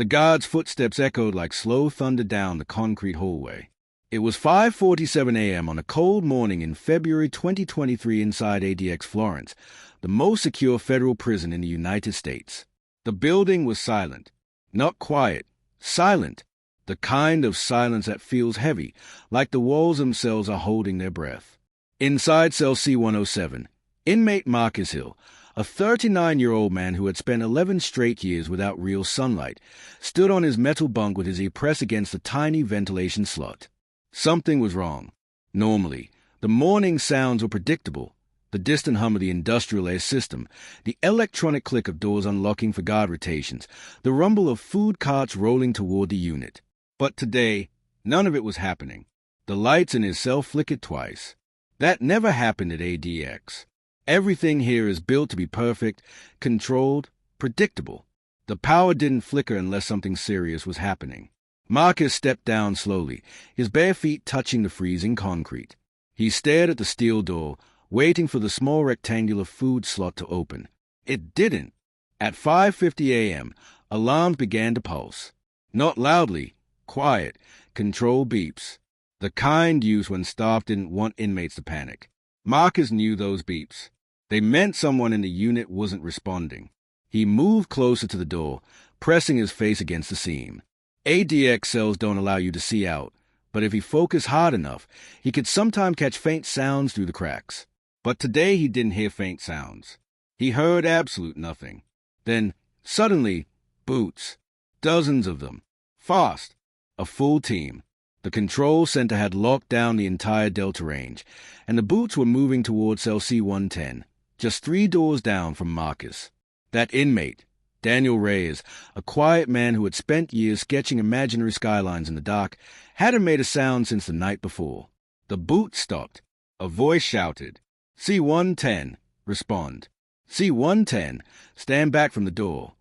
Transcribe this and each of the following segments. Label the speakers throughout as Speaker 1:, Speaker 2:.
Speaker 1: The guard's footsteps echoed like slow thunder down the concrete hallway. It was 5:47 a.m. on a cold morning in February 2023 inside ADX Florence, the most secure federal prison in the United States. The building was silent. Not quiet. Silent. The kind of silence that feels heavy, like the walls themselves are holding their breath. Inside cell C-107, inmate Marcus Hill, a 39-year-old man who had spent 11 straight years without real sunlight, stood on his metal bunk with his ear pressed against a tiny ventilation slot. Something was wrong. Normally, the morning sounds were predictable. The distant hum of the industrial air system, the electronic click of doors unlocking for guard rotations, the rumble of food carts rolling toward the unit. But today, none of it was happening. The lights in his cell flickered twice. That never happened at ADX. Everything here is built to be perfect, controlled, predictable. The power didn't flicker unless something serious was happening. Marcus stepped down slowly, his bare feet touching the freezing concrete. He stared at the steel door, waiting for the small rectangular food slot to open. It didn't. At 5:50 a.m., alarms began to pulse. Not loudly, quiet, controlled beeps. The kind used when staff didn't want inmates to panic. Marcus knew those beeps. They meant someone in the unit wasn't responding. He moved closer to the door, pressing his face against the seam. ADX cells don't allow you to see out, but if he focused hard enough, he could sometimes catch faint sounds through the cracks. But today he didn't hear faint sounds. He heard absolute nothing. Then, suddenly, boots. Dozens of them. Fast. A full team. The control center had locked down the entire Delta Range, and the boots were moving towards cell C-110, just 3 doors down from Marcus. That inmate, Daniel Reyes, a quiet man who had spent years sketching imaginary skylines in the dark, hadn't made a sound since the night before. The boot stopped. A voice shouted, "C-110, respond. C-110, stand back from the door."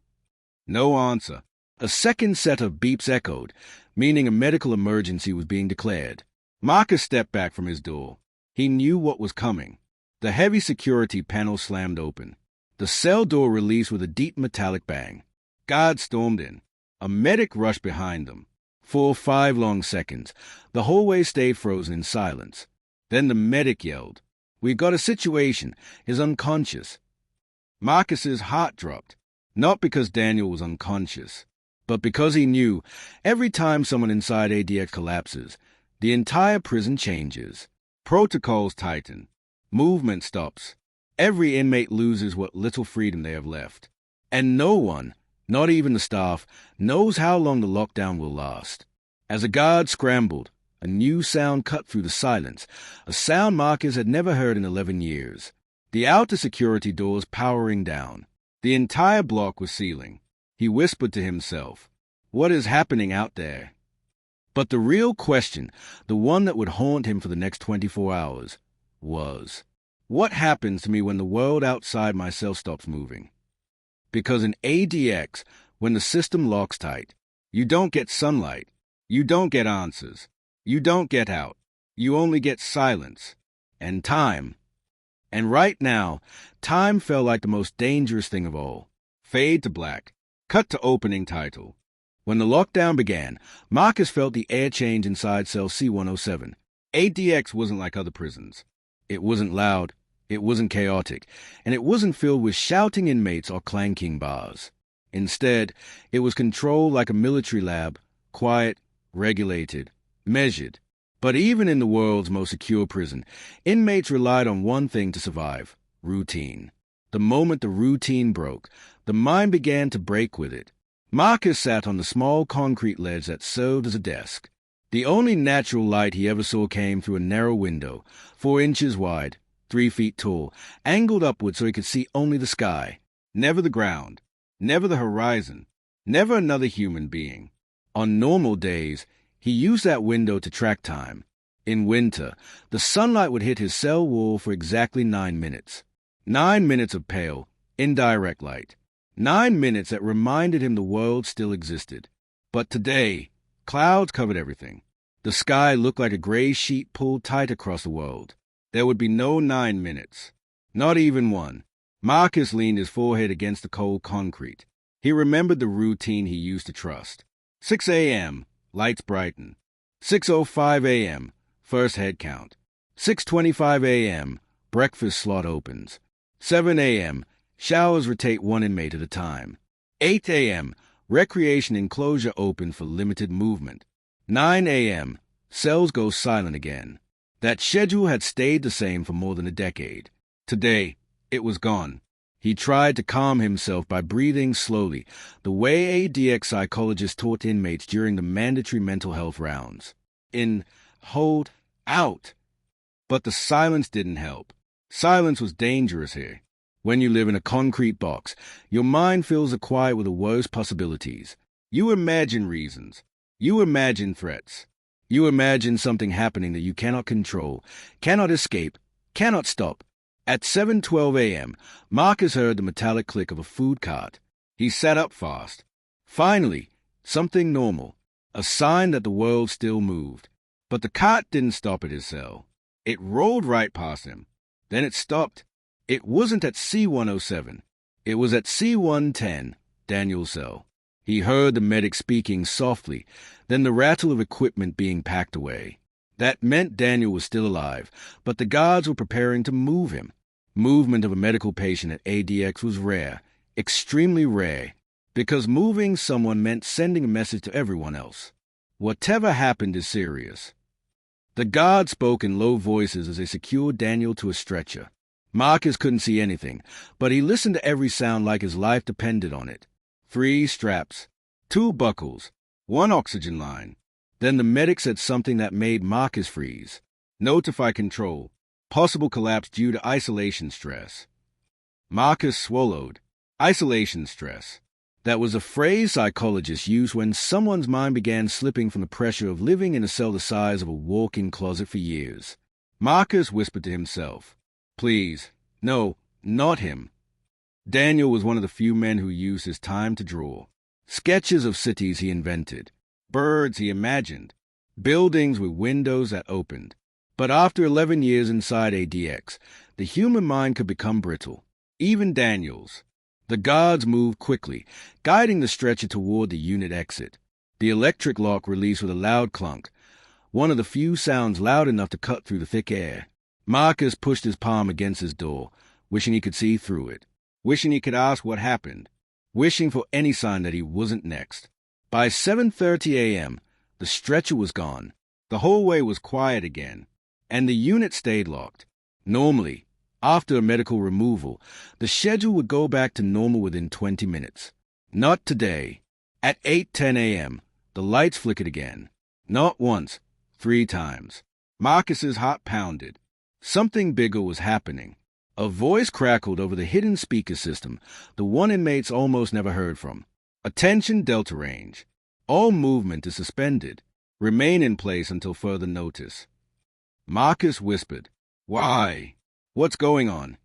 Speaker 1: No answer. A second set of beeps echoed, meaning a medical emergency was being declared. Marcus stepped back from his door. He knew what was coming. The heavy security panel slammed open. The cell door released with a deep metallic bang. Guards stormed in. A medic rushed behind them. For 5 long seconds, the hallway stayed frozen in silence. Then the medic yelled, "We've got a situation. He's unconscious." Marcus's heart dropped, not because Daniel was unconscious, but because he knew every time someone inside ADX collapses, the entire prison changes. Protocols tighten. Movement stops. Every inmate loses what little freedom they have left. And no one, not even the staff, knows how long the lockdown will last. As a guard scrambled, a new sound cut through the silence, a sound Marcus had never heard in 11 years. The outer security doors powering down. The entire block was sealing. He whispered to himself, "What is happening out there?" But the real question, the one that would haunt him for the next 24 hours, was, what happens to me when the world outside myself stops moving? Because in ADX, when the system locks tight, you don't get sunlight, you don't get answers, you don't get out, you only get silence and time. And right now, time felt like the most dangerous thing of all. Fade to black. Cut to opening title. When the lockdown began, Marcus felt the air change inside cell C-107. ADX wasn't like other prisons. It wasn't loud, it wasn't chaotic, and it wasn't filled with shouting inmates or clanking bars. Instead, it was controlled like a military lab, quiet, regulated, measured. But even in the world's most secure prison, inmates relied on one thing to survive: routine. The moment the routine broke, the mind began to break with it. Marcus sat on the small concrete ledge that served as a desk. The only natural light he ever saw came through a narrow window, 4 inches wide, 3 feet tall, angled upward so he could see only the sky, never the ground, never the horizon, never another human being. On normal days, he used that window to track time. In winter, the sunlight would hit his cell wall for exactly 9 minutes. 9 minutes of pale, indirect light. 9 minutes that reminded him the world still existed. But today, clouds covered everything. The sky looked like a gray sheet pulled tight across the world. There would be no 9 minutes. Not even one. Marcus leaned his forehead against the cold concrete. He remembered the routine he used to trust. 6 a.m., lights brighten. 6:05 a.m., first head count. 6:25 a.m., breakfast slot opens. 7 a.m., showers rotate one inmate at a time. 8 a.m., recreation enclosure open for limited movement. 9 a.m., cells go silent again. That schedule had stayed the same for more than a decade. Today, it was gone. He tried to calm himself by breathing slowly, the way ADX psychologists taught inmates during the mandatory mental health rounds. In, hold, out. But the silence didn't help. Silence was dangerous here. When you live in a concrete box, your mind fills the quiet with the worst possibilities. You imagine reasons. You imagine threats. You imagine something happening that you cannot control, cannot escape, cannot stop. At 7:12 a.m., Marcus heard the metallic click of a food cart. He sat up fast. Finally, something normal, a sign that the world still moved. But the cart didn't stop at his cell. It rolled right past him. Then it stopped. It wasn't at C-107. It was at C-110, Daniel's cell. He heard the medic speaking softly, then the rattle of equipment being packed away. That meant Daniel was still alive, but the guards were preparing to move him. Movement of a medical patient at ADX was rare, extremely rare, because moving someone meant sending a message to everyone else. Whatever happened is serious. The guards spoke in low voices as they secured Daniel to a stretcher. Marcus couldn't see anything, but he listened to every sound like his life depended on it. 3 straps, 2 buckles, 1 oxygen line. Then the medic said something that made Marcus freeze. Notify control. Possible collapse due to isolation stress. Marcus swallowed. Isolation stress. That was a phrase psychologists use when someone's mind began slipping from the pressure of living in a cell the size of a walk-in closet for years. Marcus whispered to himself, "Please, no, not him." Daniel was one of the few men who used his time to draw. Sketches of cities he invented. Birds he imagined. Buildings with windows that opened. But after 11 years inside ADX, the human mind could become brittle. Even Daniel's. The guards moved quickly, guiding the stretcher toward the unit exit. The electric lock released with a loud clunk, one of the few sounds loud enough to cut through the thick air. Marcus pushed his palm against his door, wishing he could see through it, wishing he could ask what happened, wishing for any sign that he wasn't next. By 7:30 a.m., the stretcher was gone. The hallway was quiet again, and the unit stayed locked. Normally, after a medical removal, the schedule would go back to normal within 20 minutes. Not today. At 8:10 a.m., the lights flickered again. Not once, 3 times. Marcus's heart pounded. Something bigger was happening. A voice crackled over the hidden speaker system, the one inmates almost never heard from. Attention Delta Range. All movement is suspended. Remain in place until further notice. Marcus whispered, "Why? What's going on?"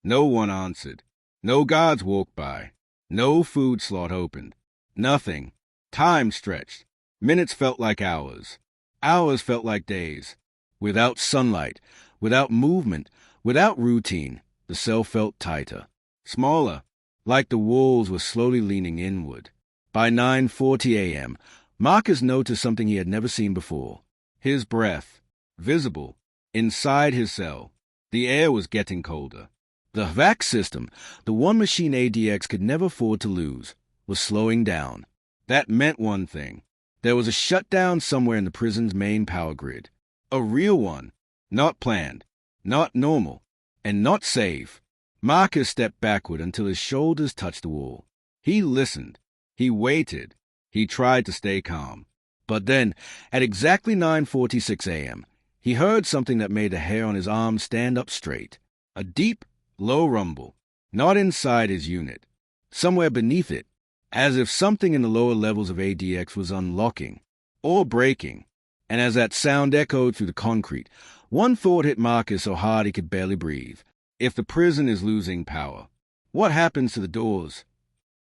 Speaker 1: No one answered. No guards walked by. No food slot opened. Nothing. Time stretched. Minutes felt like hours. Hours felt like days. Without sunlight, without movement, without routine, the cell felt tighter, smaller, like the walls were slowly leaning inward. By 9:40 a.m., Marcus noticed something he had never seen before. His breath, visible, inside his cell. The air was getting colder. The vac system, the one machine ADX could never afford to lose, was slowing down. That meant one thing. There was a shutdown somewhere in the prison's main power grid. A real one. Not planned. Not normal. And not safe. Marcus stepped backward until his shoulders touched the wall. He listened. He waited. He tried to stay calm. But then, at exactly 9:46 a.m., he heard something that made the hair on his arm stand up straight. A deep, low rumble. Not inside his unit. Somewhere beneath it. As if something in the lower levels of ADX was unlocking. Or breaking. And as that sound echoed through the concrete, one thought hit Marcus so hard he could barely breathe. If the prison is losing power, what happens to the doors?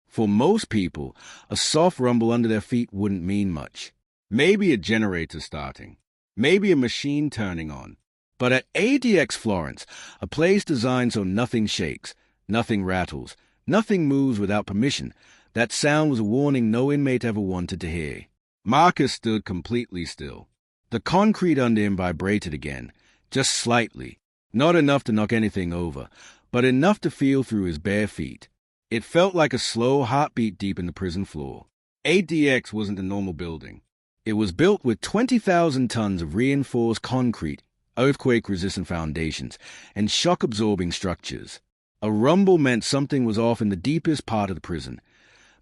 Speaker 1: For most people, a soft rumble under their feet wouldn't mean much. Maybe a generator starting. Maybe a machine turning on. But at ADX Florence, a place designed so nothing shakes, nothing rattles, nothing moves without permission, That sound was a warning no inmate ever wanted to hear. Marcus stood completely still. The concrete under him vibrated again, just slightly, not enough to knock anything over, but enough to feel through his bare feet. It felt like a slow heartbeat deep in the prison floor. ADX wasn't a normal building. It was built with 20,000 tons of reinforced concrete, earthquake-resistant foundations, and shock-absorbing structures. A rumble meant something was off in the deepest part of the prison,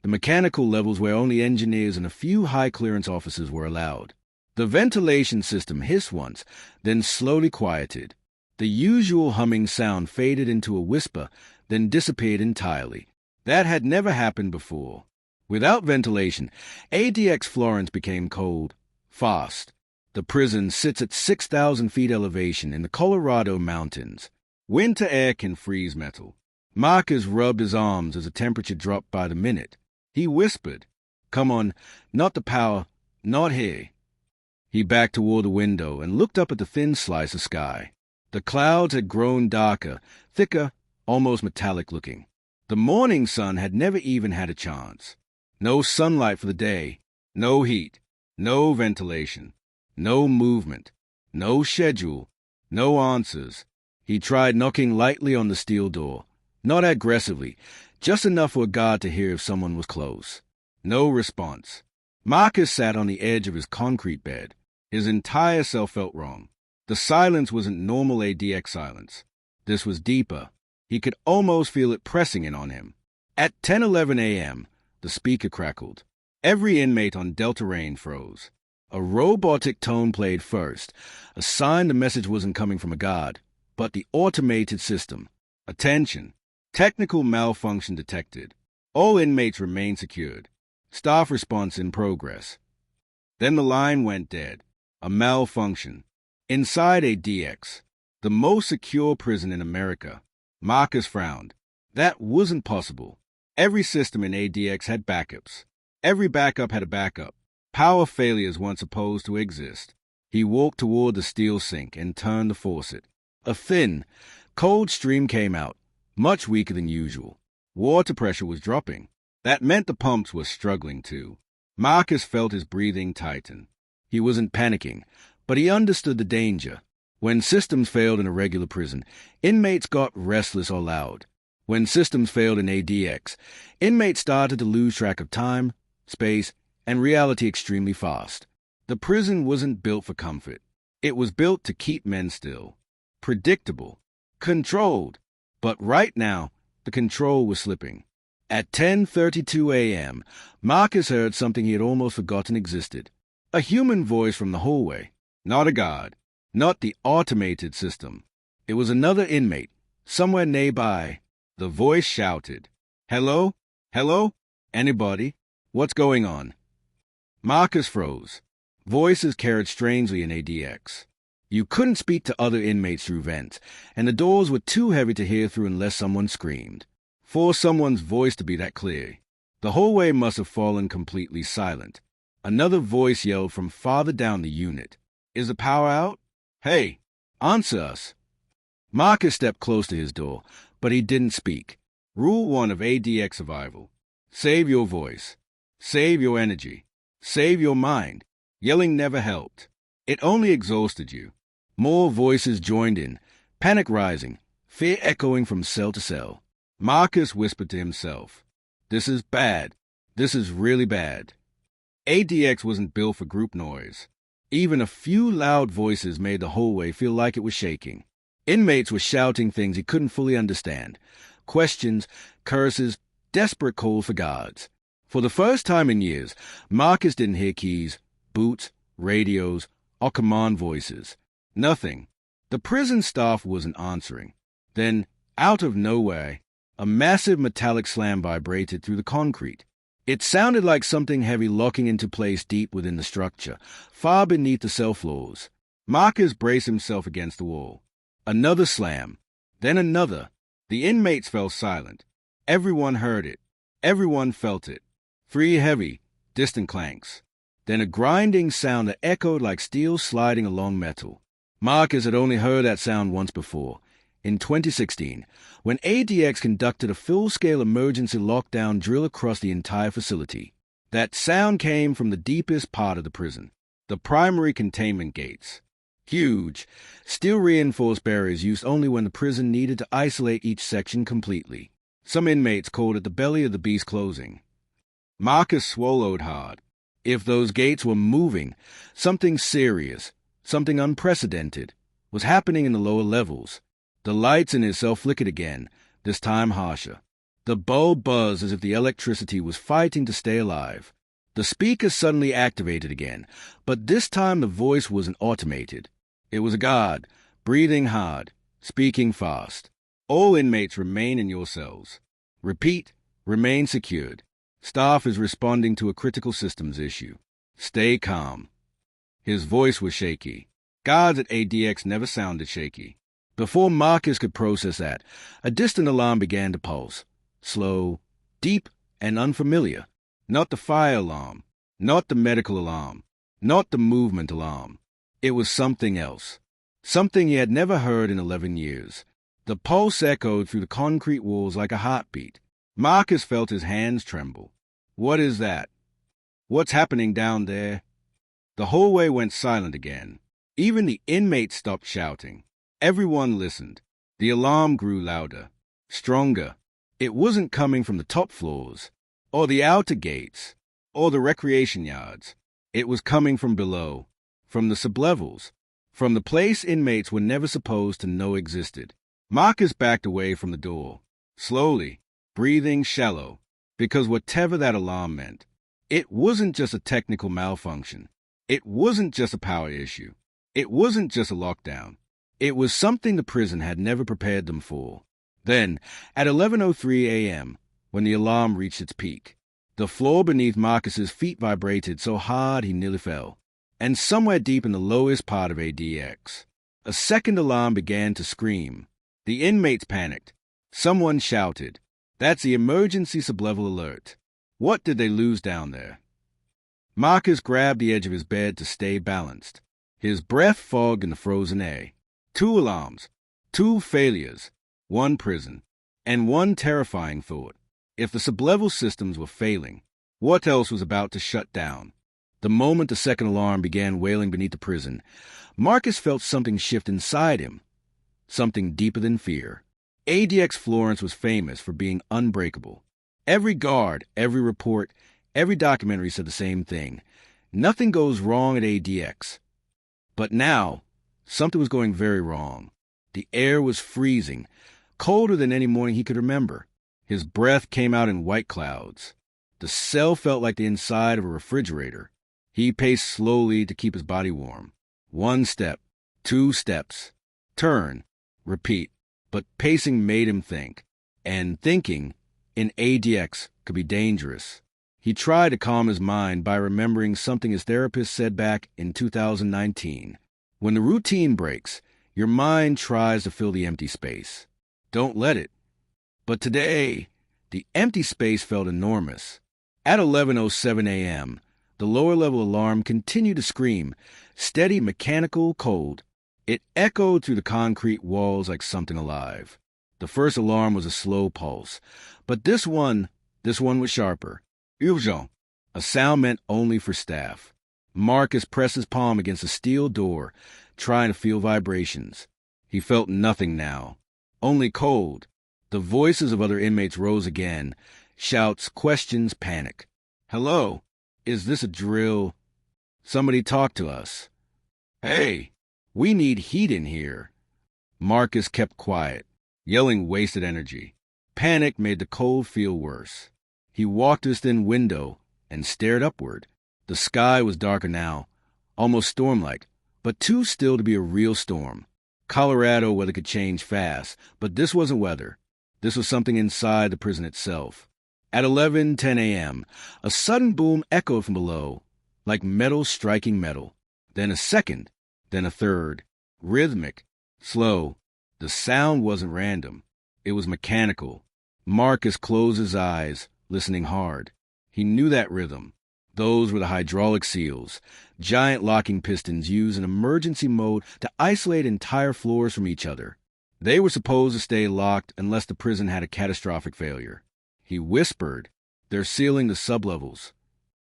Speaker 1: the mechanical levels where only engineers and a few high-clearance officers were allowed. The ventilation system hissed once, then slowly quieted. The usual humming sound faded into a whisper, then disappeared entirely. That had never happened before. Without ventilation, ADX Florence became cold, fast. The prison sits at 6,000 feet elevation in the Colorado mountains. Winter air can freeze metal. Marcus rubbed his arms as the temperature dropped by the minute. He whispered, "Come on, not the power, not here." He backed toward the window and looked up at the thin slice of sky. The clouds had grown darker, thicker, almost metallic-looking. The morning sun had never even had a chance. No sunlight for the day, no heat, no ventilation, no movement, no schedule, no answers. He tried knocking lightly on the steel door, not aggressively, just enough for a guard to hear if someone was close. No response. Marcus sat on the edge of his concrete bed. His entire self felt wrong. The silence wasn't normal ADX silence. This was deeper. He could almost feel it pressing in on him. At 10:11 a.m., the speaker crackled. Every inmate on Delta Rain froze. A robotic tone played first, a sign the message wasn't coming from a guard, but the automated system. Attention. Technical malfunction detected. All inmates remain secured. Staff response in progress. Then the line went dead. A malfunction. Inside ADX, the most secure prison in America, Marcus frowned. That wasn't possible. Every system in ADX had backups. Every backup had a backup. Power failures weren't supposed to exist. He walked toward the steel sink and turned the faucet. A thin, cold stream came out, much weaker than usual. Water pressure was dropping. That meant the pumps were struggling too. Marcus felt his breathing tighten. He wasn't panicking, but he understood the danger. When systems failed in a regular prison, inmates got restless or loud. When systems failed in ADX, inmates started to lose track of time, space, and reality extremely fast. The prison wasn't built for comfort. It was built to keep men still. Predictable. Controlled. But right now, the control was slipping. At 10:32 a.m., Marcus heard something he had almost forgotten existed. A human voice from the hallway. Not a guard. Not the automated system. It was another inmate, somewhere nearby. The voice shouted, "Hello? Hello? Anybody? What's going on?" Marcus froze. Voices carried strangely in ADX. You couldn't speak to other inmates through vents, and the doors were too heavy to hear through unless someone screamed. For someone's voice to be that clear, the hallway must have fallen completely silent. Another voice yelled from farther down the unit. "Is the power out? Hey, answer us." Marcus stepped close to his door, but he didn't speak. Rule 1 of ADX survival. Save your voice. Save your energy. Save your mind. Yelling never helped. It only exhausted you. More voices joined in, panic rising, fear echoing from cell to cell. Marcus whispered to himself, "This is bad. This is really bad." ADX wasn't built for group noise. Even a few loud voices made the hallway feel like it was shaking. Inmates were shouting things he couldn't fully understand. Questions, curses, desperate calls for guards. For the first time in years, Marcus didn't hear keys, boots, radios, or command voices. Nothing. The prison staff wasn't answering. Then, out of nowhere, a massive metallic slam vibrated through the concrete. It sounded like something heavy locking into place deep within the structure, far beneath the cell floors. Marcus braced himself against the wall. Another slam. Then another. The inmates fell silent. Everyone heard it. Everyone felt it. 3 heavy, distant clanks. Then a grinding sound that echoed like steel sliding along metal. Marcus had only heard that sound once before. in 2016, when ADX conducted a full-scale emergency lockdown drill across the entire facility. That sound came from the deepest part of the prison, the primary containment gates. Huge, steel-reinforced barriers used only when the prison needed to isolate each section completely. Some inmates called it the belly of the beast closing. Marcus swallowed hard. If those gates were moving, something serious, something unprecedented, was happening in the lower levels. The lights in his cell flickered again, this time harsher. The bulb buzzed as if the electricity was fighting to stay alive. The speaker suddenly activated again, but this time the voice wasn't automated. It was a guard, breathing hard, speaking fast. All inmates remain in your cells. Repeat, remain secured. Staff is responding to a critical systems issue. Stay calm. His voice was shaky. Guards at ADX never sounded shaky. Before Marcus could process that, a distant alarm began to pulse. Slow, deep, and unfamiliar. Not the fire alarm, not the medical alarm, not the movement alarm. It was something else. Something he had never heard in 11 years. The pulse echoed through the concrete walls like a heartbeat. Marcus felt his hands tremble. What is that? What's happening down there? The hallway went silent again. Even the inmates stopped shouting. Everyone listened. The alarm grew louder, stronger. It wasn't coming from the top floors, or the outer gates, or the recreation yards. It was coming from below, from the Sublevels, from the place inmates were never supposed to know existed. Marcus backed away from the door, slowly, breathing shallow, because whatever that alarm meant, it wasn't just a technical malfunction. It wasn't just a power issue. It wasn't just a lockdown. It was something the prison had never prepared them for. Then, at 11:03 a.m., when the alarm reached its peak, the floor beneath Marcus's feet vibrated so hard he nearly fell. And somewhere deep in the lowest part of ADX, a second alarm began to scream. The inmates panicked. Someone shouted, "That's the emergency sublevel alert." What did they lose down there? Marcus grabbed the edge of his bed to stay balanced. His breath fogged in the frozen air. 2 alarms, 2 failures, 1 prison, and one terrifying thought. If the sublevel systems were failing, what else was about to shut down? The moment the second alarm began wailing beneath the prison, Marcus felt something shift inside him, something deeper than fear. ADX Florence was famous for being unbreakable. Every guard, every report, every documentary said the same thing. Nothing goes wrong at ADX. But now, something was going very wrong. The air was freezing, colder than any morning he could remember. His breath came out in white clouds. The cell felt like the inside of a refrigerator. He paced slowly to keep his body warm. 1 step, 2 steps, turn, repeat. But pacing made him think. And thinking, in ADX, could be dangerous. He tried to calm his mind by remembering something his therapist said back in 2019. When the routine breaks, your mind tries to fill the empty space. Don't let it. But today, the empty space felt enormous. At 11:07 a.m., the lower-level alarm continued to scream, steady, mechanical, cold. It echoed through the concrete walls like something alive. The first alarm was a slow pulse, but this one was sharper. Urgent, a sound meant only for staff. Marcus pressed his palm against a steel door, trying to feel vibrations. He felt nothing now, only cold. The voices of other inmates rose again, shouts, questions, panic. "Hello, is this a drill? Somebody talk to us. Hey, we need heat in here." Marcus kept quiet. Yelling wasted energy. Panic made the cold feel worse. He walked to his thin window and stared upward. The sky was darker now, almost storm-like, but too still to be a real storm. Colorado weather could change fast, but this wasn't weather. This was something inside the prison itself. At 11:10 a.m., a sudden boom echoed from below, like metal striking metal. Then a second, then a third. Rhythmic, slow. The sound wasn't random. It was mechanical. Marcus closed his eyes, listening hard. He knew that rhythm. Those were the hydraulic seals, giant locking pistons used in emergency mode to isolate entire floors from each other. They were supposed to stay locked unless the prison had a catastrophic failure. He whispered, "They're sealing the sublevels."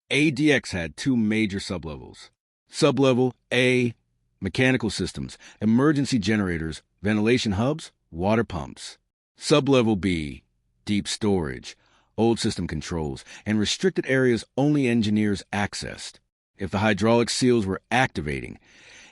Speaker 1: ADX had two major sublevels. Sublevel A, mechanical systems, emergency generators, ventilation hubs, water pumps. Sublevel B, deep storage, old system controls, and restricted areas only engineers accessed. If the hydraulic seals were activating,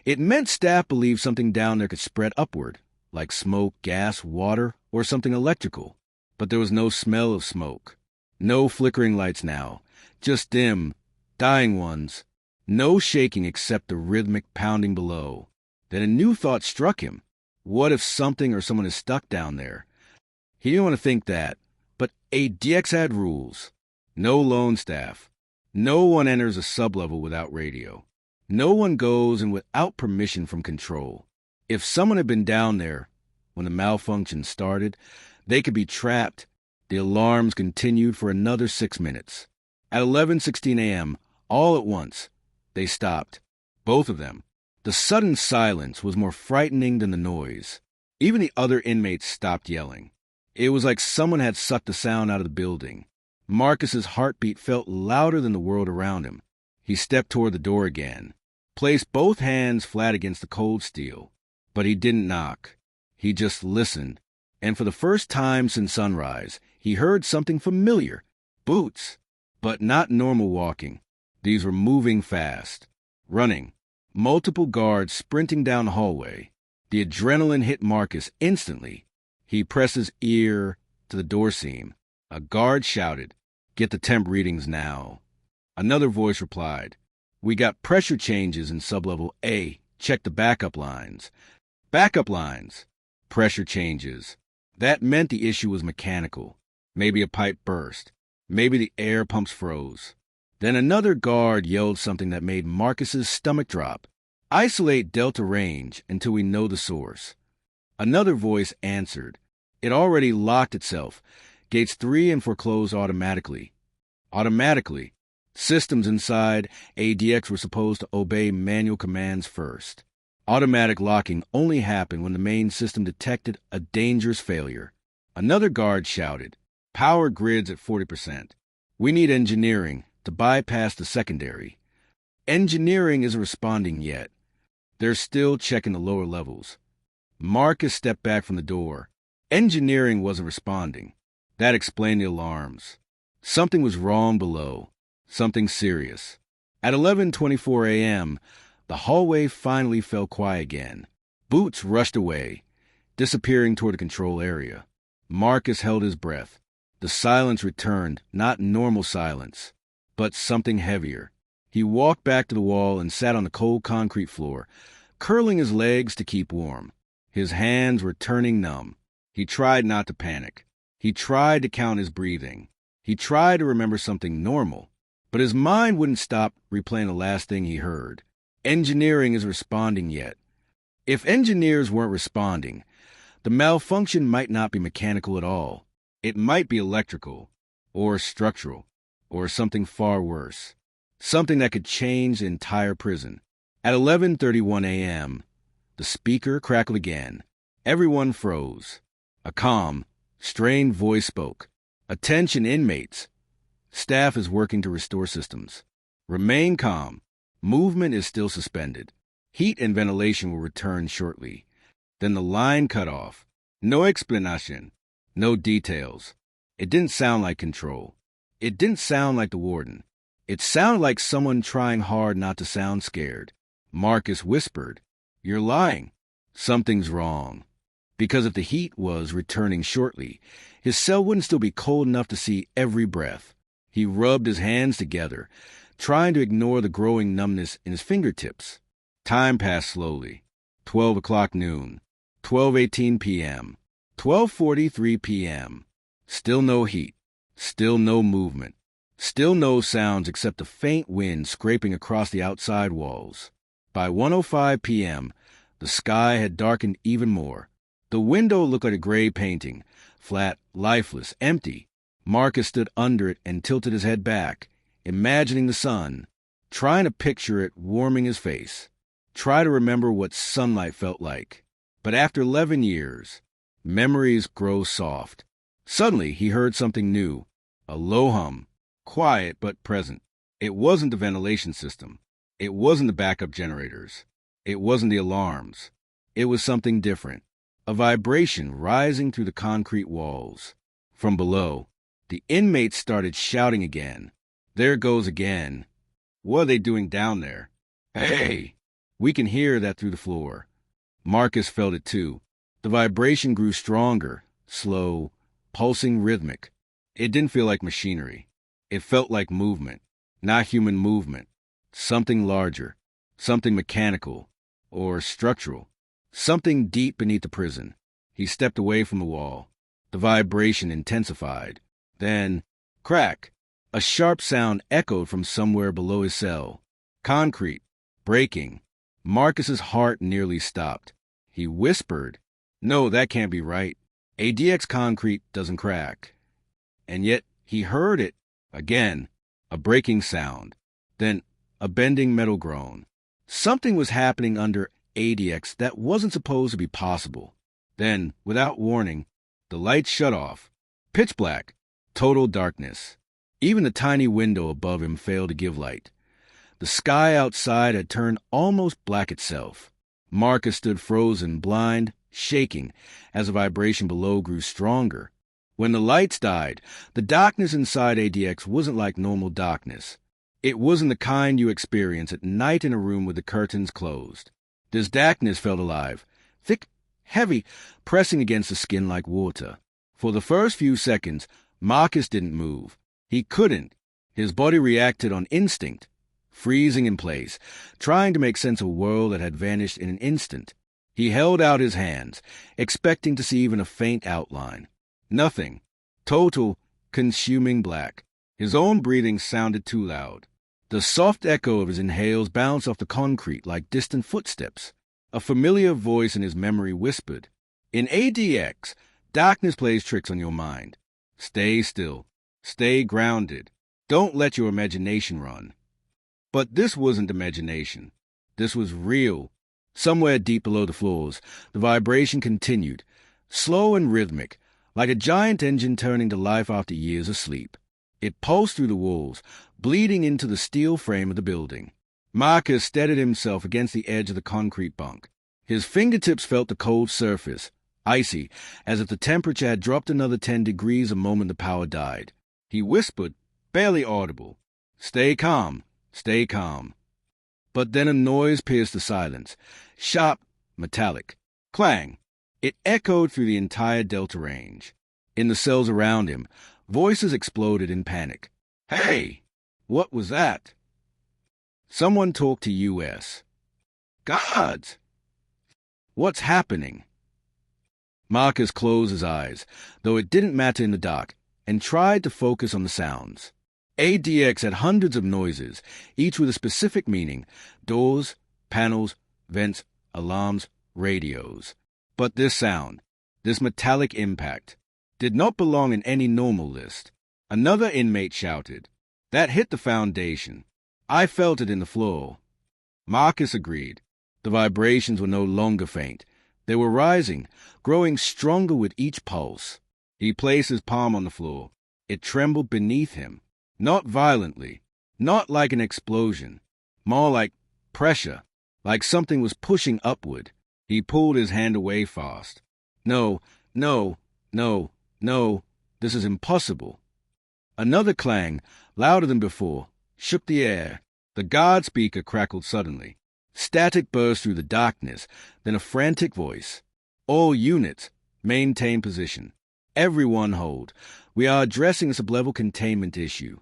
Speaker 1: it meant staff believed something down there could spread upward, like smoke, gas, water, or something electrical. But there was no smell of smoke. No flickering lights now, just dim, dying ones. No shaking except the rhythmic pounding below. Then a new thought struck him. What if something or someone is stuck down there? He didn't want to think that, but ADX had rules. No lone staff. No one enters a sublevel without radio. No one goes in without permission from control. If someone had been down there when the malfunction started, they could be trapped. The alarms continued for another 6 minutes. At 11:16 a.m., all at once, they stopped. Both of them. The sudden silence was more frightening than the noise. Even the other inmates stopped yelling. It was like someone had sucked the sound out of the building. Marcus's heartbeat felt louder than the world around him. He stepped toward the door again, placed both hands flat against the cold steel. But he didn't knock. He just listened. And for the first time since sunrise, he heard something familiar. Boots. But not normal walking. These were moving fast. Running. Multiple guards sprinting down the hallway. The adrenaline hit Marcus instantly. He pressed his ear to the door seam. A guard shouted, "Get the temp readings now." Another voice replied, "We got pressure changes in sublevel A. Check the backup lines." Backup lines. Pressure changes. That meant the issue was mechanical. Maybe a pipe burst. Maybe the air pumps froze. Then another guard yelled something that made Marcus's stomach drop. "Isolate Delta range until we know the source." Another voice answered. It already locked itself. Gates 3 and 4 closed automatically. Automatically. Systems inside ADX were supposed to obey manual commands first. Automatic locking only happened when the main system detected a dangerous failure. Another guard shouted, "Power grids at 40%. We need engineering to bypass the secondary." Engineering isn't responding yet. They're still checking the lower levels. Marcus stepped back from the door. Engineering wasn't responding. That explained the alarms. Something was wrong below. Something serious. At 11:24 a.m., the hallway finally fell quiet again. Boots rushed away, disappearing toward the control area. Marcus held his breath. The silence returned, not normal silence, but something heavier. He walked back to the wall and sat on the cold concrete floor, curling his legs to keep warm. His hands were turning numb. He tried not to panic. He tried to count his breathing. He tried to remember something normal. But his mind wouldn't stop replaying the last thing he heard. Engineering isn't responding yet. If engineers weren't responding, the malfunction might not be mechanical at all. It might be electrical, or structural, or something far worse. Something that could change the entire prison. At 11:31 a.m., the speaker crackled again. Everyone froze. A calm, strained voice spoke. "Attention inmates. Staff is working to restore systems. Remain calm. Movement is still suspended. Heat and ventilation will return shortly." Then the line cut off. No explanation. No details. It didn't sound like control. It didn't sound like the warden. It sounded like someone trying hard not to sound scared. Marcus whispered, "You're lying. Something's wrong." Because if the heat was returning shortly, his cell wouldn't still be cold enough to see every breath. He rubbed his hands together, trying to ignore the growing numbness in his fingertips. Time passed slowly. 12 o'clock noon. 12:18 p.m. 12:43 p.m. Still no heat. Still no movement. Still no sounds except a faint wind scraping across the outside walls. By 1:05 p.m., the sky had darkened even more. The window looked like a gray painting, flat, lifeless, empty. Marcus stood under it and tilted his head back, imagining the sun, trying to picture it warming his face, try to remember what sunlight felt like. But after 11 years, Memories grow soft. Suddenly, he heard something new. A low hum. Quiet but present. It wasn't the ventilation system. It wasn't the backup generators. It wasn't the alarms. It was something different. A vibration rising through the concrete walls. From below, the inmates started shouting again. There goes again. What are they doing down there? Hey! We can hear that through the floor. Marcus felt it too. The vibration grew stronger, slow, pulsing rhythmic. It didn't feel like machinery. It felt like movement, not human movement. Something larger, something mechanical, or structural. Something deep beneath the prison. He stepped away from the wall. The vibration intensified. Then, crack! A sharp sound echoed from somewhere below his cell. Concrete. Breaking. Marcus's heart nearly stopped. He whispered, "No, that can't be right. ADX concrete doesn't crack." And yet he heard it. Again, a breaking sound. Then a bending metal groan. Something was happening under ADX that wasn't supposed to be possible. Then, without warning, the lights shut off. Pitch black. Total darkness. Even the tiny window above him failed to give light. The sky outside had turned almost black itself. Marcus stood frozen, blind, shaking, as the vibration below grew stronger. When the lights died, the darkness inside ADX wasn't like normal darkness. It wasn't the kind you experience at night in a room with the curtains closed. This darkness felt alive, thick, heavy, pressing against the skin like water. For the first few seconds, Marcus didn't move. He couldn't. His body reacted on instinct, freezing in place, trying to make sense of a world that had vanished in an instant. He held out his hands, expecting to see even a faint outline. Nothing. Total, consuming black. His own breathing sounded too loud. The soft echo of his inhales bounced off the concrete like distant footsteps. A familiar voice in his memory whispered, "In ADX, darkness plays tricks on your mind. Stay still. Stay grounded. Don't let your imagination run." But this wasn't imagination. This was real. Somewhere deep below the floors, the vibration continued, slow and rhythmic, like a giant engine turning to life after years of sleep. It pulsed through the walls, bleeding into the steel frame of the building. Marcus steadied himself against the edge of the concrete bunk. His fingertips felt the cold surface, icy, as if the temperature had dropped another 10 degrees the moment the power died. He whispered, barely audible, "Stay calm, stay calm." But then a noise pierced the silence, sharp, metallic. Clang! It echoed through the entire Delta Range. In the cells around him, voices exploded in panic. "Hey! What was that?" Someone talked to US. "Guards! What's happening?" Marcus closed his eyes, though it didn't matter in the dark, and tried to focus on the sounds. ADX had hundreds of noises, each with a specific meaning: doors, panels, vents, alarms, radios. But this sound, this metallic impact, did not belong in any normal list. Another inmate shouted. "That hit the foundation. I felt it in the floor." Marcus agreed. The vibrations were no longer faint. They were rising, growing stronger with each pulse. He placed his palm on the floor. It trembled beneath him. Not violently, not like an explosion, more like pressure, like something was pushing upward. He pulled his hand away fast. "No, no, no, no, this is impossible." Another clang, louder than before, shook the air. The guard speaker crackled suddenly. Static burst through the darkness, then a frantic voice. "All units, maintain position. Everyone hold. We are addressing a sublevel containment issue."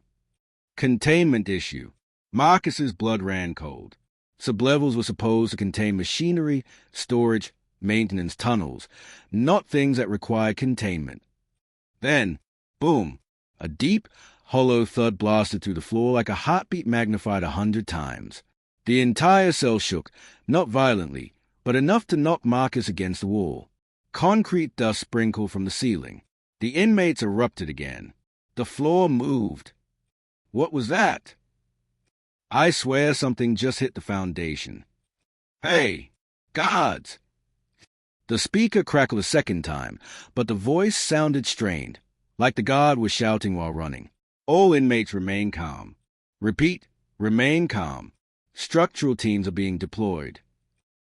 Speaker 1: Containment issue. Marcus's blood ran cold. Sublevels were supposed to contain machinery, storage, maintenance tunnels, not things that required containment. Then, boom, a deep, hollow thud blasted through the floor like a heartbeat magnified 100 times. The entire cell shook, not violently, but enough to knock Marcus against the wall. Concrete dust sprinkled from the ceiling. The inmates erupted again. The floor moved. What was that? I swear something just hit the foundation. "Hey, guards!" The speaker crackled a second time, but the voice sounded strained, like the guard was shouting while running. All inmates remain calm. Repeat, remain calm. Structural teams are being deployed.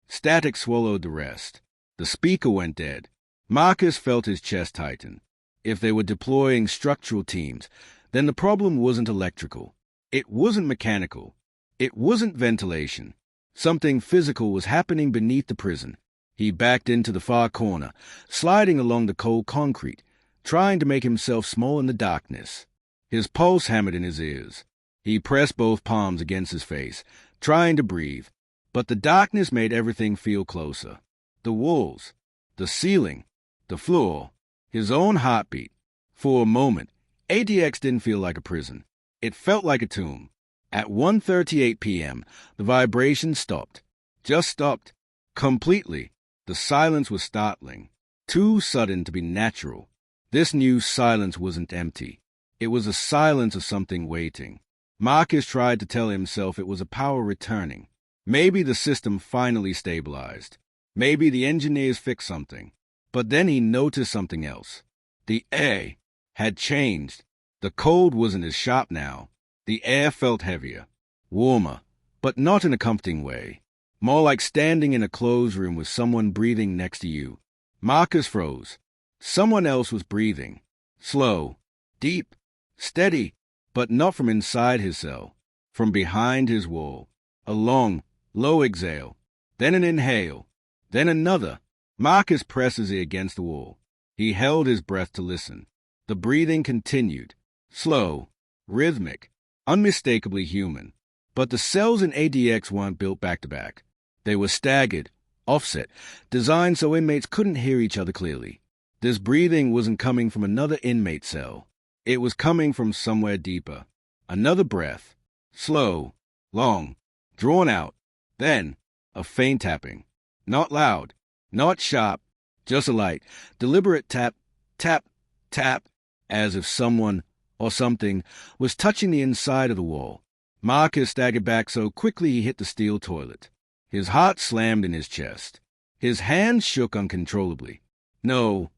Speaker 1: Static swallowed the rest. The speaker went dead. Marcus felt his chest tighten. If they were deploying structural teams, then the problem wasn't electrical. It wasn't mechanical. It wasn't ventilation. Something physical was happening beneath the prison. He backed into the far corner, sliding along the cold concrete, trying to make himself small in the darkness. His pulse hammered in his ears. He pressed both palms against his face, trying to breathe, but the darkness made everything feel closer. The walls, the ceiling, the floor, his own heartbeat. For a moment, ADX didn't feel like a prison. It felt like a tomb. At 1:38 p.m., the vibration stopped. Just stopped. Completely. The silence was startling. Too sudden to be natural. This new silence wasn't empty. It was a silence of something waiting. Marcus tried to tell himself it was a power returning. Maybe the system finally stabilized. Maybe the engineers fixed something. But then he noticed something else. The air had changed. The cold wasn't as sharp now. The air felt heavier, warmer, but not in a comforting way. More like standing in a closed room with someone breathing next to you. Marcus froze. Someone else was breathing. Slow, deep, steady, but not from inside his cell. From behind his wall. A long, low exhale. Then an inhale. Then another. Marcus pressed his ear against the wall. He held his breath to listen. The breathing continued. Slow, rhythmic, unmistakably human. But the cells in ADX weren't built back-to-back. They were staggered, offset, designed so inmates couldn't hear each other clearly. This breathing wasn't coming from another inmate cell. It was coming from somewhere deeper. Another breath. Slow, long, drawn out. Then, a faint tapping. Not loud, not sharp, just a light, deliberate tap, tap, tap, as if someone or something was touching the inside of the wall. Marcus staggered back so quickly he hit the steel toilet. His heart slammed in his chest. His hands shook uncontrollably. No,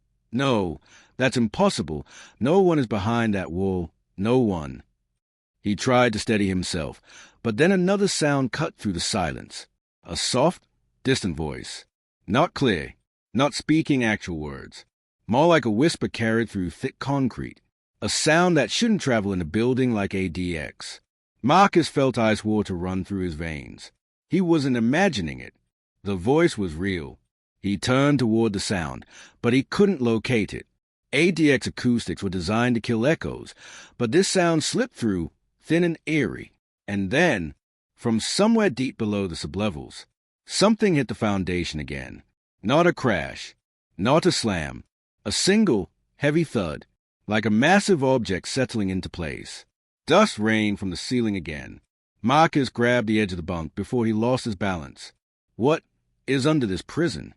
Speaker 1: that's impossible. No one is behind that wall. No one. He tried to steady himself, but then another sound cut through the silence. A soft, distant voice. Not clear, not speaking actual words. More like a whisper carried through thick concrete. A sound that shouldn't travel in a building like ADX. Marcus felt ice water run through his veins. He wasn't imagining it. The voice was real. He turned toward the sound, but he couldn't locate it. ADX acoustics were designed to kill echoes, but this sound slipped through, thin and eerie. And then, from somewhere deep below the Sublevels, something hit the foundation again. Not a crash, not a slam, a single, heavy thud, like a massive object settling into place. Dust rained from the ceiling again. Marcus grabbed the edge of the bunk before he lost his balance. What is under this prison?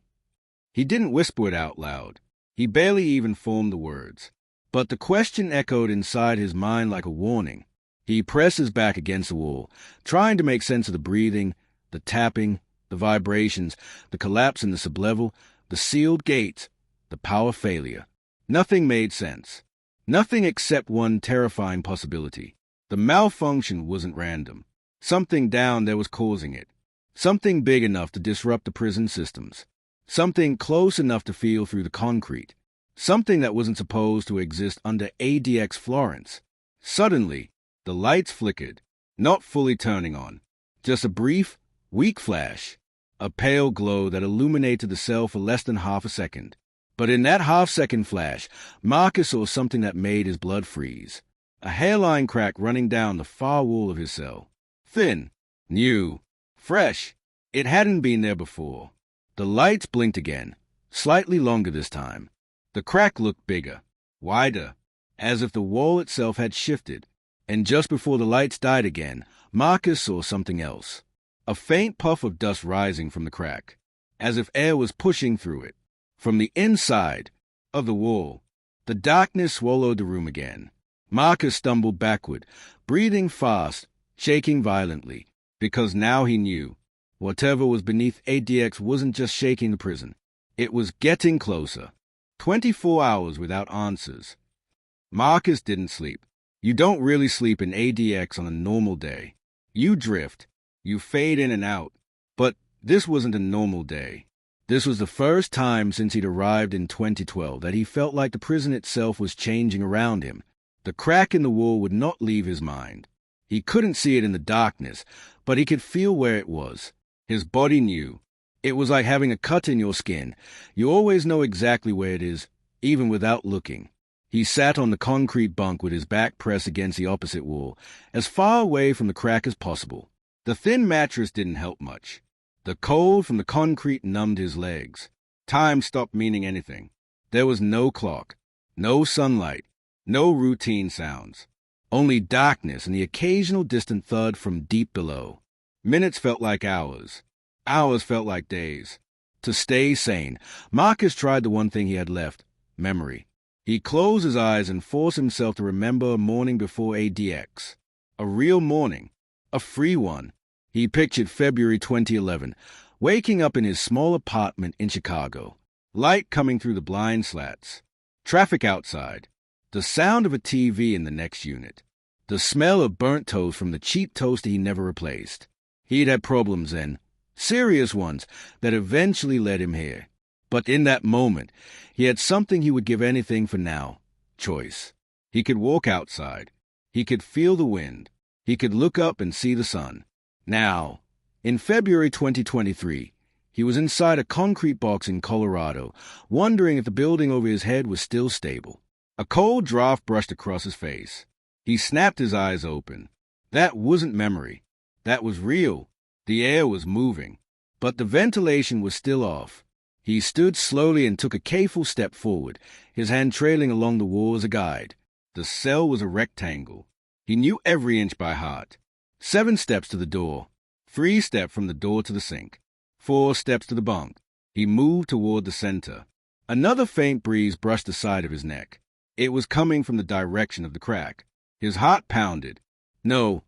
Speaker 1: He didn't whisper it out loud. He barely even formed the words. But the question echoed inside his mind like a warning. He pressed his back against the wall, trying to make sense of the breathing, the tapping, the vibrations, the collapse in the sublevel, the sealed gates, the power failure. Nothing made sense. Nothing except one terrifying possibility. The malfunction wasn't random. Something down there was causing it. Something big enough to disrupt the prison systems. Something close enough to feel through the concrete. Something that wasn't supposed to exist under ADX Florence. Suddenly, the lights flickered, not fully turning on. Just a brief, weak flash. A pale glow that illuminated the cell for less than half a second. But in that half-second flash, Marcus saw something that made his blood freeze. A hairline crack running down the far wall of his cell. Thin, new, fresh. It hadn't been there before. The lights blinked again, slightly longer this time. The crack looked bigger, wider, as if the wall itself had shifted. And just before the lights died again, Marcus saw something else. A faint puff of dust rising from the crack, as if air was pushing through it. From the inside of the wall, the darkness swallowed the room again. Marcus stumbled backward, breathing fast, shaking violently, because now he knew. Whatever was beneath ADX wasn't just shaking the prison. It was getting closer. 24 hours without answers. Marcus didn't sleep. You don't really sleep in ADX on a normal day. You drift. You fade in and out. But this wasn't a normal day. This was the first time since he'd arrived in 2012 that he felt like the prison itself was changing around him. The crack in the wall would not leave his mind. He couldn't see it in the darkness, but he could feel where it was. His body knew. It was like having a cut in your skin. You always know exactly where it is, even without looking. He sat on the concrete bunk with his back pressed against the opposite wall, as far away from the crack as possible. The thin mattress didn't help much. The cold from the concrete numbed his legs. Time stopped meaning anything. There was no clock, no sunlight, no routine sounds. Only darkness and the occasional distant thud from deep below. Minutes felt like hours. Hours felt like days. To stay sane, Marcus tried the one thing he had left, memory. He closed his eyes and forced himself to remember a morning before ADX. A real morning. A free one. He pictured February 2011, waking up in his small apartment in Chicago. Light coming through the blind slats. Traffic outside. The sound of a TV in the next unit. The smell of burnt toast from the cheap toaster he never replaced. He'd had problems then. Serious ones that eventually led him here. But in that moment, he had something he would give anything for now. Choice. He could walk outside. He could feel the wind. He could look up and see the sun. Now, in February 2023, he was inside a concrete box in Colorado, wondering if the building over his head was still stable. A cold draft brushed across his face. He snapped his eyes open. That wasn't memory. That was real. The air was moving. But the ventilation was still off. He stood slowly and took a careful step forward, his hand trailing along the wall as a guide. The cell was a rectangle. He knew every inch by heart. 7 steps to the door. 3 steps from the door to the sink. 4 steps to the bunk. He moved toward the center. Another faint breeze brushed the side of his neck. It was coming from the direction of the crack. His heart pounded. No,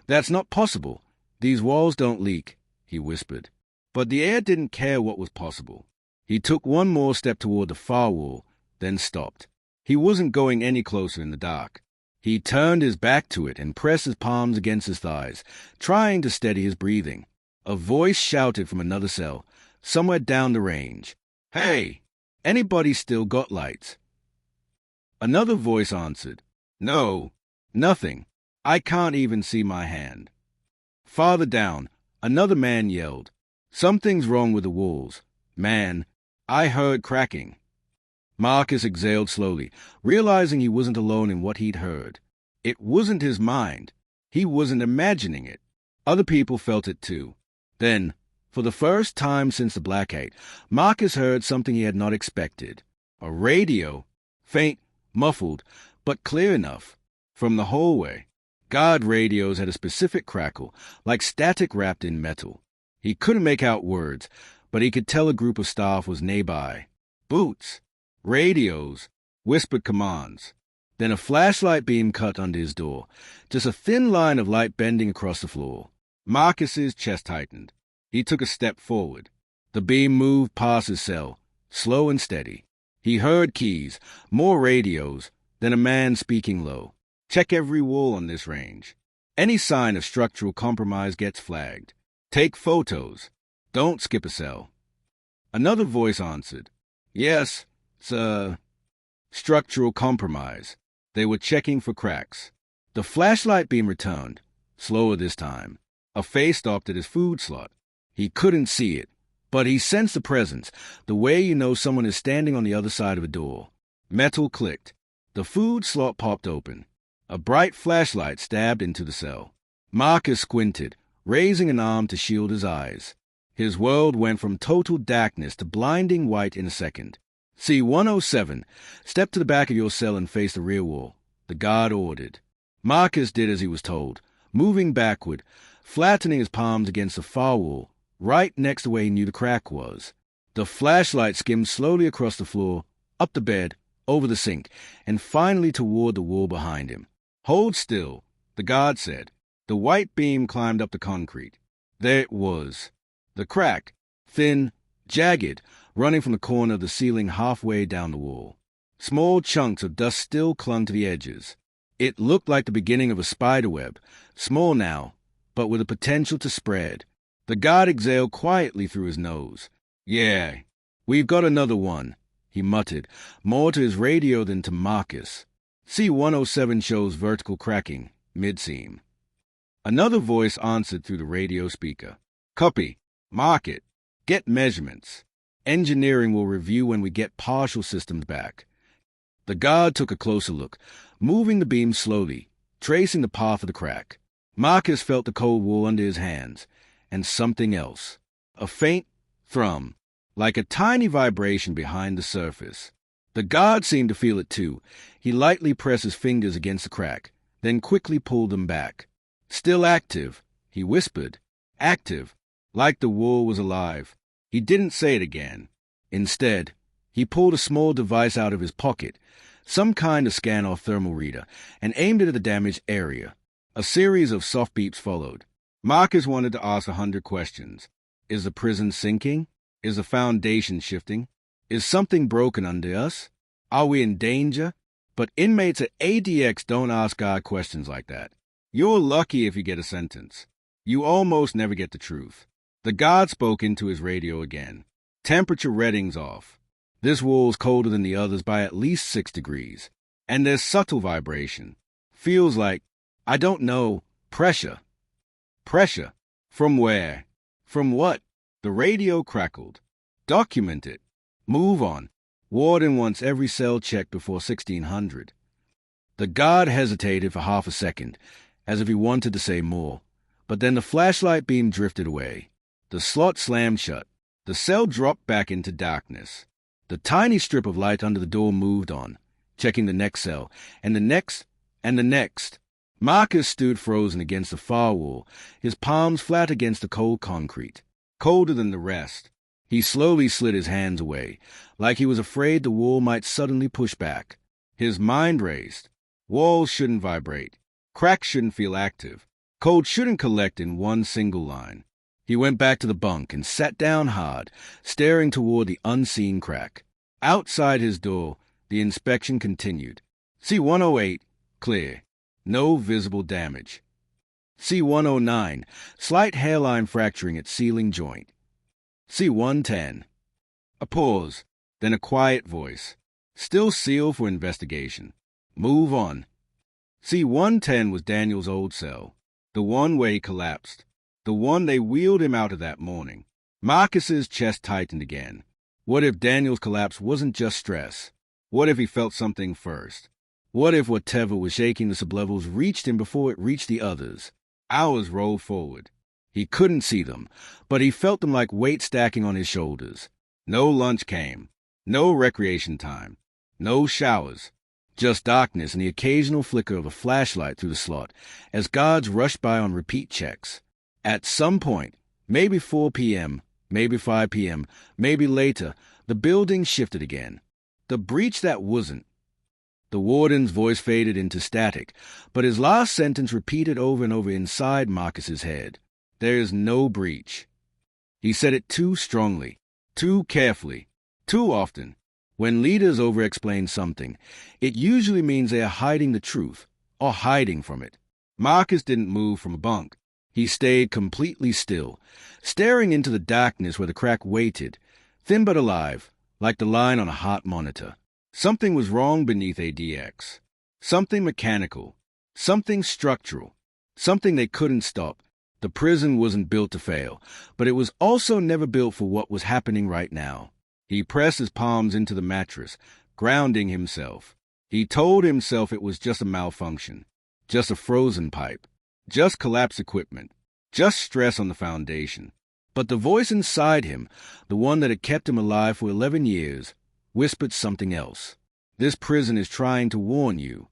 Speaker 1: that's not possible. These walls don't leak, he whispered. But the air didn't care what was possible. He took one more step toward the far wall, then stopped. He wasn't going any closer in the dark. He turned his back to it and pressed his palms against his thighs, trying to steady his breathing. A voice shouted from another cell, somewhere down the range. "Hey, anybody still got lights?" Another voice answered, "No, nothing. I can't even see my hand." Farther down, another man yelled, "Something's wrong with the walls. Man, I heard cracking." Marcus exhaled slowly, realizing he wasn't alone in what he'd heard. It wasn't his mind. He wasn't imagining it. Other people felt it too. Then, for the first time since the blackout, Marcus heard something he had not expected. A radio. Faint, muffled, but clear enough. From the hallway. Guard radios had a specific crackle, like static wrapped in metal. He couldn't make out words, but he could tell a group of staff was nearby. Boots. Radios, whispered commands. Then a flashlight beam cut under his door, just a thin line of light bending across the floor. Marcus's chest tightened. He took a step forward. The beam moved past his cell, slow and steady. He heard keys, more radios, then a man speaking low. "Check every wall on this range. Any sign of structural compromise gets flagged. Take photos. Don't skip a cell." Another voice answered, "Yes, sir." Structural compromise. They were checking for cracks. The flashlight beam returned, slower this time. A face stopped at his food slot. He couldn't see it, but he sensed the presence, the way you know someone is standing on the other side of a door. Metal clicked. The food slot popped open. A bright flashlight stabbed into the cell. Marcus squinted, raising an arm to shield his eyes. His world went from total darkness to blinding white in a second. C-107, step to the back of your cell and face the rear wall, the guard ordered. Marcus did as he was told, moving backward, flattening his palms against the far wall, right next to where he knew the crack was. The flashlight skimmed slowly across the floor, up the bed, over the sink, and finally toward the wall behind him. "Hold still," the guard said. The white beam climbed up the concrete. There it was. The crack, thin, jagged, running from the corner of the ceiling halfway down the wall. Small chunks of dust still clung to the edges. It looked like the beginning of a spiderweb, small now, but with the potential to spread. The guard exhaled quietly through his nose. "Yeah, we've got another one," he muttered, more to his radio than to Marcus. C-107 shows vertical cracking, mid-seam. Another voice answered through the radio speaker. "Copy. Mark it. Get measurements. Engineering will review when we get partial systems back." The guard took a closer look, moving the beam slowly, tracing the path of the crack. Marcus felt the cold wool under his hands, and something else. A faint thrum, like a tiny vibration behind the surface. The guard seemed to feel it too. He lightly pressed his fingers against the crack, then quickly pulled them back. "Still active," he whispered. "Active, like the wool was alive." He didn't say it again. Instead, he pulled a small device out of his pocket, some kind of scan or thermal reader, and aimed it at the damaged area. A series of soft beeps followed. Marcus wanted to ask 100 questions. Is the prison sinking? Is the foundation shifting? Is something broken under us? Are we in danger? But inmates at ADX don't ask God questions like that. You're lucky if you get a sentence. You almost never get the truth. The guard spoke into his radio again. "Temperature readings off. This wall's colder than the others by at least 6 degrees. And there's subtle vibration. Feels like, I don't know, pressure." "Pressure? From where? From what?" The radio crackled. "Document it. Move on. Warden wants every cell checked before 1600. The guard hesitated for half a second, as if he wanted to say more. But then the flashlight beam drifted away. The slot slammed shut. The cell dropped back into darkness. The tiny strip of light under the door moved on, checking the next cell, and the next, and the next. Marcus stood frozen against the far wall, his palms flat against the cold concrete, colder than the rest. He slowly slid his hands away, like he was afraid the wall might suddenly push back. His mind raced. Walls shouldn't vibrate. Cracks shouldn't feel active. Cold shouldn't collect in one single line. He went back to the bunk and sat down hard, staring toward the unseen crack. Outside his door, the inspection continued. C-108, clear. No visible damage. C-109, slight hairline fracturing at ceiling joint. C-110. A pause, then a quiet voice. Still sealed for investigation. Move on. C-110 was Daniel's old cell, the one where he collapsed, the one they wheeled him out of that morning. Marcus's chest tightened again. What if Daniel's collapse wasn't just stress? What if he felt something first? What if whatever was shaking the Sublevels reached him before it reached the others? Hours rolled forward. He couldn't see them, but he felt them like weight stacking on his shoulders. No lunch came. No recreation time. No showers. Just darkness and the occasional flicker of a flashlight through the slot as guards rushed by on repeat checks. At some point, maybe 4 p.m., maybe 5 p.m., maybe later, the building shifted again. The breach that wasn't. The warden's voice faded into static, but his last sentence repeated over and over inside Marcus's head. There's no breach. He said it too strongly, too carefully, too often. When leaders over-explain something, it usually means they are hiding the truth, or hiding from it. Marcus didn't move from a bunk. He stayed completely still, staring into the darkness where the crack waited, thin but alive, like the line on a heart monitor. Something was wrong beneath ADX. Something mechanical. Something structural. Something they couldn't stop. The prison wasn't built to fail, but it was also never built for what was happening right now. He pressed his palms into the mattress, grounding himself. He told himself it was just a malfunction, just a frozen pipe, just collapsed equipment, just stress on the foundation. But the voice inside him, the one that had kept him alive for 11 years, whispered something else. This prison is trying to warn you.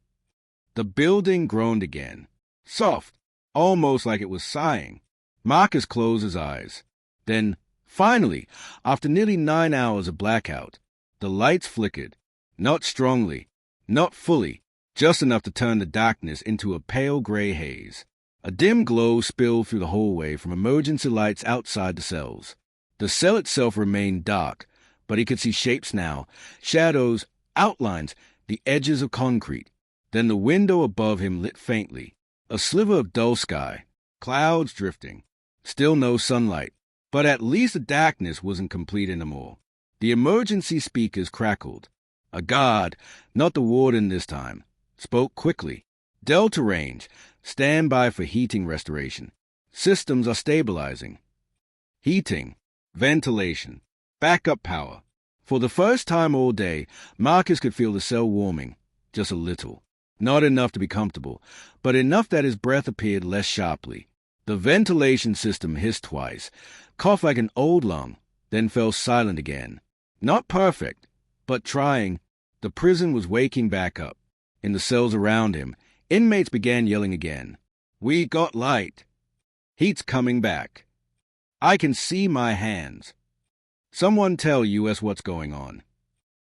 Speaker 1: The building groaned again, soft, almost like it was sighing. Marcus closed his eyes. Then, finally, after nearly 9 hours of blackout, the lights flickered, not strongly, not fully, just enough to turn the darkness into a pale gray haze. A dim glow spilled through the hallway from emergency lights outside the cells. The cell itself remained dark, but he could see shapes now, shadows, outlines, the edges of concrete. Then the window above him lit faintly, a sliver of dull sky, clouds drifting. Still no sunlight, but at least the darkness wasn't complete anymore. The emergency speakers crackled. A guard, not the warden this time, spoke quickly. Delta range, stand by for heating restoration. Systems are stabilizing. Heating, ventilation, backup power. For the first time all day, Marcus could feel the cell warming, just a little. Not enough to be comfortable, but enough that his breath appeared less sharply. The ventilation system hissed twice, coughed like an old lung, then fell silent again. Not perfect, but trying. The prison was waking back up. In the cells around him, inmates began yelling again. "We got light. Heat's coming back. I can see my hands. Someone tell US what's going on."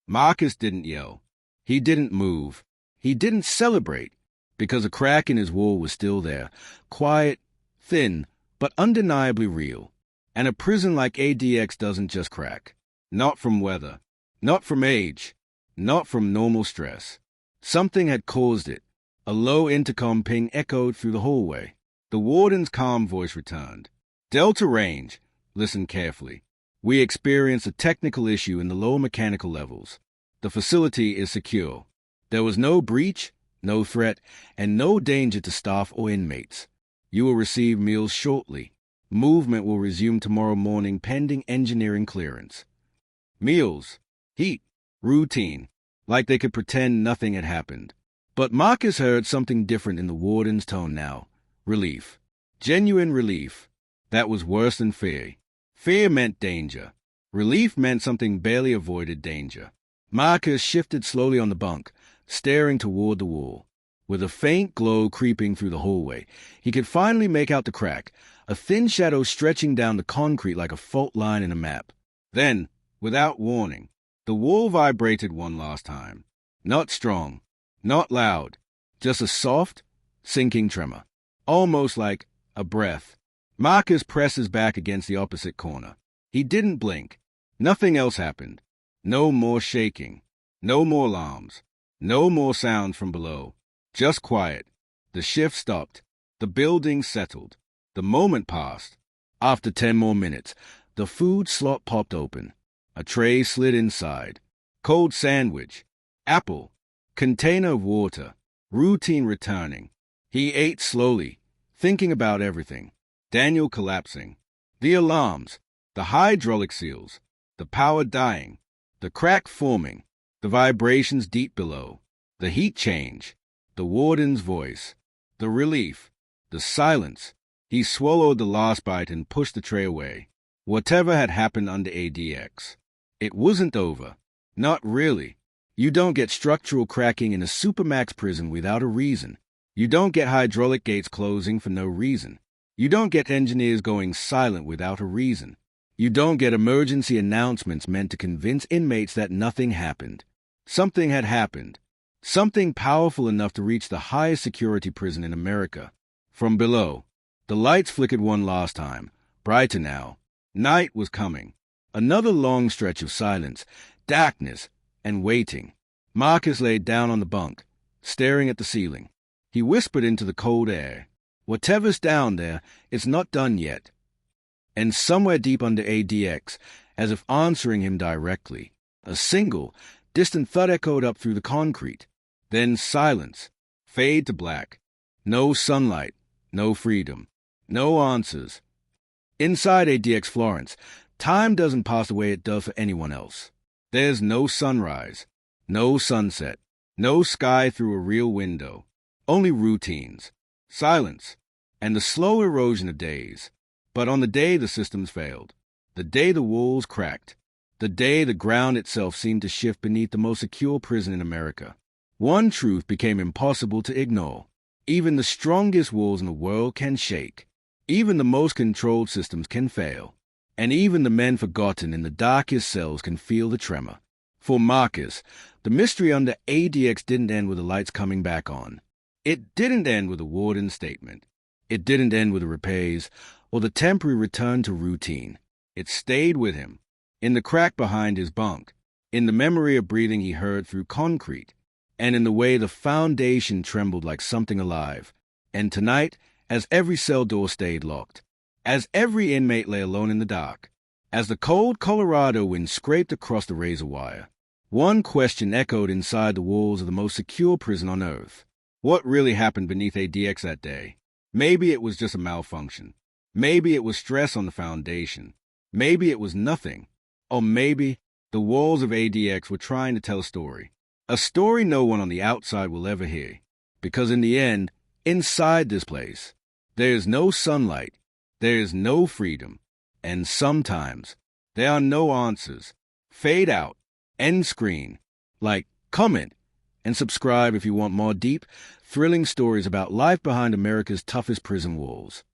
Speaker 1: Marcus didn't yell. He didn't move. He didn't celebrate, because a crack in his wall was still there, quiet, thin, but undeniably real. And a prison like ADX doesn't just crack. Not from weather. Not from age. Not from normal stress. Something had caused it. A low intercom ping echoed through the hallway. The warden's calm voice returned. "Delta range, listen carefully. We experienced a technical issue in the lower mechanical levels. The facility is secure. There was no breach, no threat, and no danger to staff or inmates. You will receive meals shortly. Movement will resume tomorrow morning pending engineering clearance." Meals, heat, routine, like they could pretend nothing had happened. But Marcus heard something different in the warden's tone now. Relief. Genuine relief. That was worse than fear. Fear meant danger. Relief meant something barely avoided danger. Marcus shifted slowly on the bunk, staring toward the wall. With a faint glow creeping through the hallway, he could finally make out the crack, a thin shadow stretching down the concrete like a fault line in a map. Then, without warning, the wall vibrated one last time. Not strong, not loud, just a soft, sinking tremor, almost like a breath. Marcus presses back against the opposite corner. He didn't blink. Nothing else happened. No more shaking. No more alarms. No more sounds from below. Just quiet. The shift stopped. The building settled. The moment passed. After 10 more minutes, the food slot popped open. A tray slid inside. Cold sandwich. Apple. Container of water. Routine returning. He ate slowly, thinking about everything. Daniel collapsing. The alarms. The hydraulic seals. The power dying. The crack forming. The vibrations deep below. The heat change. The warden's voice. The relief. The silence. He swallowed the last bite and pushed the tray away. Whatever had happened under ADX. It wasn't over. Not really. You don't get structural cracking in a Supermax prison without a reason. You don't get hydraulic gates closing for no reason. You don't get engineers going silent without a reason. You don't get emergency announcements meant to convince inmates that nothing happened. Something had happened. Something powerful enough to reach the highest security prison in America. From below, the lights flickered one last time, brighter now. Night was coming. Another long stretch of silence, darkness, and waiting. Marcus laid down on the bunk, staring at the ceiling. He whispered into the cold air, "Whatever's down there, it's not done yet." And somewhere deep under ADX, as if answering him directly, a single, distant thud echoed up through the concrete. Then silence, fade to black. No sunlight, no freedom, no answers. Inside ADX Florence, time doesn't pass the way it does for anyone else. There's no sunrise, no sunset, no sky through a real window. Only routines, silence, and the slow erosion of days. But on the day the systems failed, the day the walls cracked, the day the ground itself seemed to shift beneath the most secure prison in America, one truth became impossible to ignore. Even the strongest walls in the world can shake. Even the most controlled systems can fail. And even the men forgotten in the darkest cells can feel the tremor. For Marcus, the mystery under ADX didn't end with the lights coming back on. It didn't end with a warden's statement. It didn't end with the repairs or the temporary return to routine. It stayed with him, in the crack behind his bunk, in the memory of breathing he heard through concrete, and in the way the foundation trembled like something alive. And tonight, as every cell door stayed locked, as every inmate lay alone in the dark, as the cold Colorado wind scraped across the razor wire, one question echoed inside the walls of the most secure prison on Earth. What really happened beneath ADX that day? Maybe it was just a malfunction. Maybe it was stress on the foundation. Maybe it was nothing. Or maybe the walls of ADX were trying to tell a story. A story no one on the outside will ever hear. Because in the end, inside this place, there is no sunlight, there is no freedom, and sometimes there are no answers. Fade out, end screen, like, comment, and subscribe if you want more deep, thrilling stories about life behind America's toughest prison walls.